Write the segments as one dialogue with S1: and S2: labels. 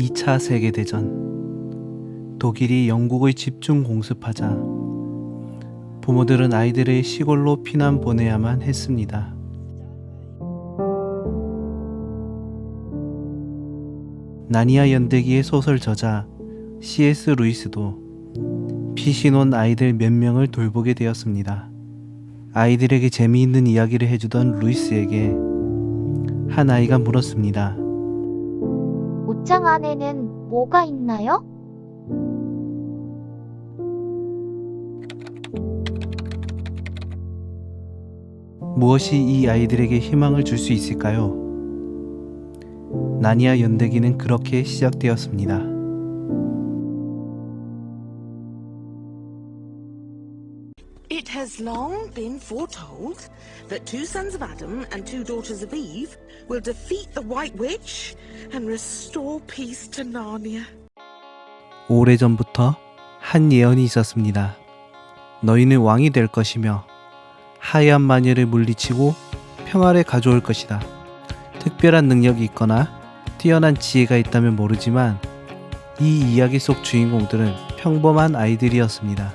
S1: 2차 세계대전. 독일이 영국을 집중 공습하자 부모들은 아이들을 시골로 피난 보내야만 했습니다. 나니아 연대기의 소설 저자 C.S. 루이스도 피신 온 아이들 몇 명을 돌보게 되었습니다. 아이들에게 재미있는 이야기를 해주던 루이스에게 한 아이가 물었습니다.
S2: 옷장 안에는 뭐가 있나요?
S1: 무엇이 이 아이들에게 희망을 줄 수 있을까요? 나니아 연대기는 그렇게 시작되었습니다.
S3: It has long been foretold that 2 sons of Adam and 2 daughters of Eve will defeat the White Witch and restore peace to Narnia.
S1: 오래전부터 한 예언이 있었습니다. 너희는 왕이 될 것이며 하얀 마녀를 물리치고 평화를 가져올 것이다. 특별한 능력이 있거나 뛰어난 지혜가 있다면 모르지만 이 이야기 속 주인공들은 평범한 아이들이었습니다.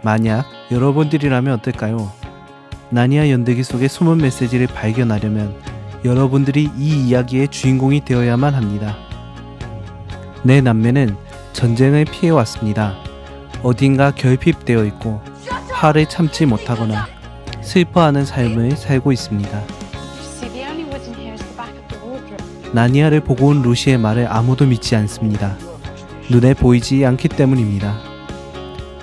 S1: 만약 여러분들이라면 어떨까요? 나니아 연대기 속의 숨은 메시지를 발견하려면 여러분들이 이 이야기의 주인공이 되어야만 합니다. 내 남매는 전쟁을 피해왔습니다. 어딘가 결핍되어 있고 화를 참지 못하거나 슬퍼하는 삶을 살고 있습니다. 나니아를 보고 온 루시의 말을 아무도 믿지 않습니다. 눈에 보이지 않기 때문입니다.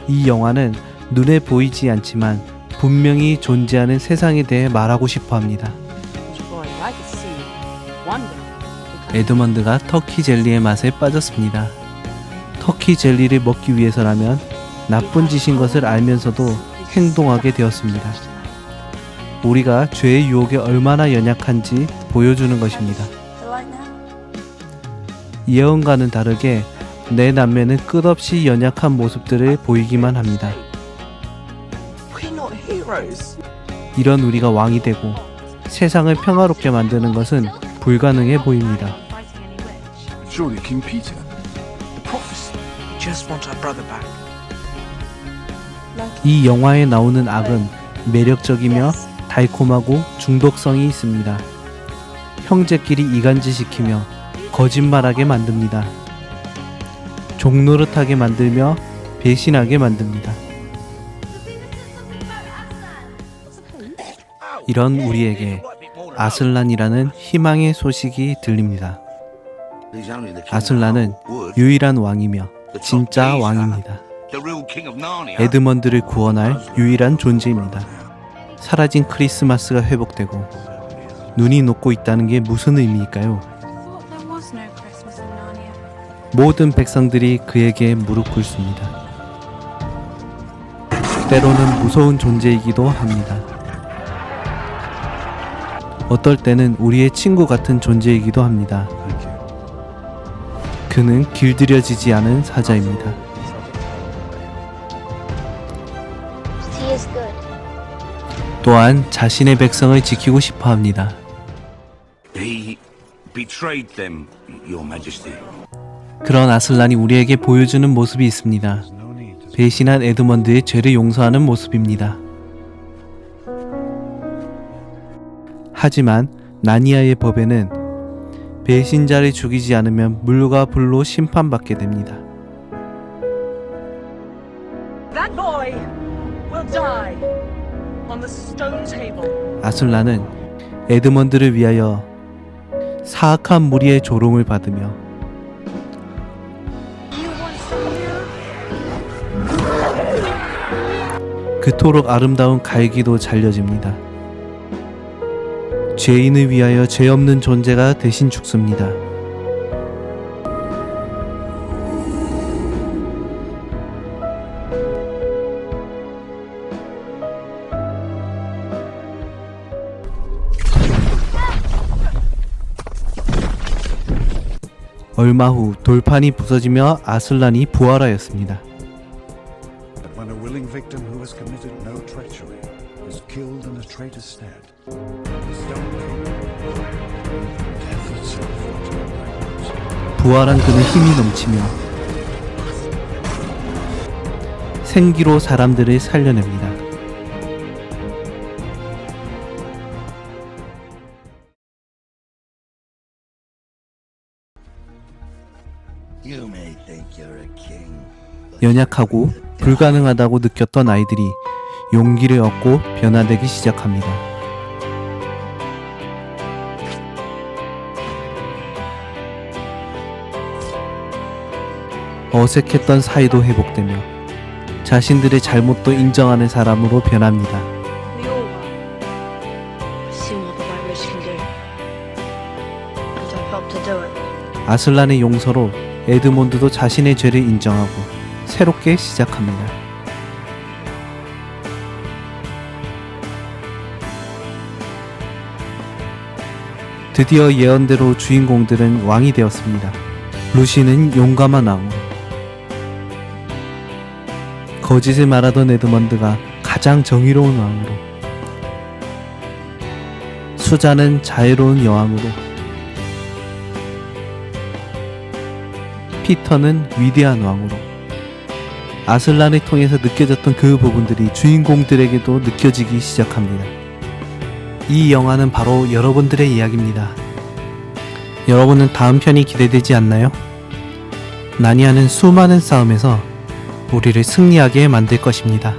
S1: 이 영화는 눈에 보이지 않지만 분명히 존재하는 세상에 대해 말하고 싶어 합니다. 에드먼드가 터키 젤리의 맛에 빠졌습니다. 터키 젤리를 먹기 위해서라면 나쁜 짓인 것을 알면서도 행동하게 되었습니다. 우리가 죄의 유혹에 얼마나 연약한지 보여주는 것입니다. 예언과는 다르게 내 남매는 끝없이 연약한 모습들을 보이기만 합니다. 이런 우리가 왕이 되고 세상을 평화롭게 만드는 것은 불가능해 보입니다. 이 영화에 나오는 악은 매력적이며 달콤하고 중독성이 있습니다. 형제끼리 이간질시키며 거짓말하게 만듭니다. 종노릇하게 만들며 배신하게 만듭니다. 이런 우리에게 아슬란이라는 희망의 소식이 들립니다. 아슬란은 유일한 왕이며 진짜 왕입니다. 에드먼드를 구원할 유일한 존재입니다. 사라진 크리스마스가 회복되고 눈이 녹고 있다는 게 무슨 의미일까요? 모든 백성들이 그에게 무릎 꿇습니다. 때로는 무서운 존재이기도 합니다. 어떨 때는 우리의 친구 같은 존재이기도 합니다. 그는 길들여지지 않은 사자입니다. 또한 자신의 백성을 지키고 싶어 합니다. 그런 아슬란이 우리에게 보여주는 모습이 있습니다. 배신한 에드먼드의 죄를 용서하는 모습입니다. 하지만 나니아의 법에는 배신자를 죽이지 않으면 물과 불로 심판받게 됩니다. 아슬란은 에드먼드를 위하여 사악한 무리의 조롱을 받으며 그토록 아름다운 갈기도 잘려집니다. 죄인을 위하여 죄 없는 존재가 대신 죽습니다. 얼마 후 돌판이 부서지며 아슬란이 부활하였습니다.
S4: When a willing victim who has committed no treachery is killed in a traitor's stead, the stone king, death itself,
S1: 부활한 그는 힘이 넘치며 생기로 사람들을 살려냅니다.
S5: You may think you're a king, but
S1: 연약하고 불가능하다고 느꼈던 아이들이 용기를 얻고 변화되기 시작합니다. 어색했던 사이도 회복되며 자신들의 잘못도 인정하는 사람으로 변합니다.
S6: We all will. See what the White Witch can do. And I've helped to do it.
S1: 아슬란의 용서로 에드몬드도 자신의 죄를 인정하고 새롭게 시작합니다. 드디어 예언대로 주인공들은 왕이 되었습니다. 루시는 용감한 왕으로, 거짓을 말하던 에드먼드가 가장 정의로운 왕으로, 수자는 자애로운 여왕으로, 피터는 위대한 왕으로, 아슬란을 통해서 느껴졌던 그 부분들이 주인공들에게도 느껴지기 시작합니다. 이 영화는 바로 여러분들의 이야기입니다. 여러분은 다음 편이 기대되지 않나요? 나니아는 수많은 싸움에서 우리를 승리하게 만들 것입니다.